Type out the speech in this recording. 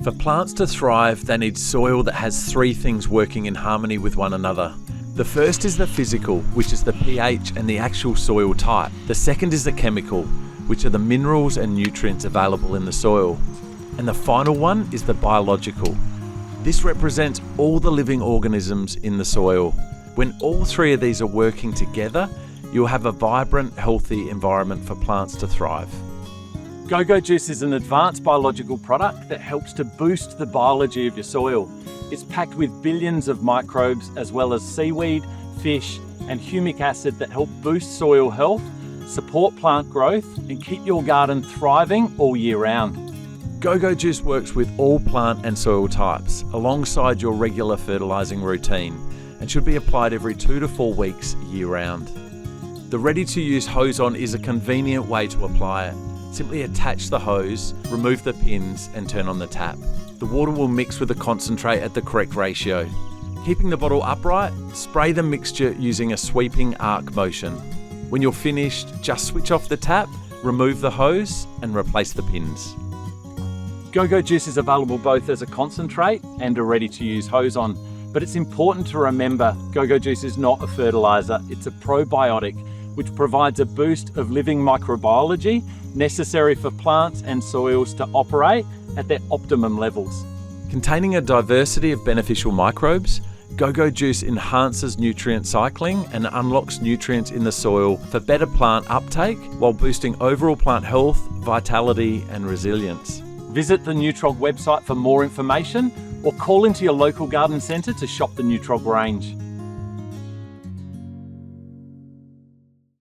For plants to thrive, they need soil that has three things working in harmony with one another. The first is the physical, which is the pH and the actual soil type. The second is the chemical, which are the minerals and nutrients available in the soil. And the final one is the biological. This represents all the living organisms in the soil. When all three of these are working together, you'll have a vibrant, healthy environment for plants to thrive. GOGO Juice is an advanced biological product that helps to boost the biology of your soil. It's packed with billions of microbes as well as seaweed, fish and humic acid that help boost soil health, support plant growth and keep your garden thriving all year round. GOGO Juice works with all plant and soil types alongside your regular fertilising routine and should be applied every 2 to 4 weeks year round. The ready-to-use hose-on is a convenient way to apply it. Simply attach the hose, remove the pins and turn on the tap. The water will mix with the concentrate at the correct ratio. Keeping the bottle upright, spray the mixture using a sweeping arc motion. When you're finished, just switch off the tap, remove the hose and replace the pins. GOGO Juice is available both as a concentrate and a ready-to-use hose-on, but it's important to remember GOGO Juice is not a fertiliser, it's a probiotic which provides a boost of living microbiology necessary for plants and soils to operate at their optimum levels. Containing a diversity of beneficial microbes, GOGO Juice enhances nutrient cycling and unlocks nutrients in the soil for better plant uptake while boosting overall plant health, vitality and resilience. Visit the Nutrog website for more information or call into your local garden centre to shop the Nutrog range.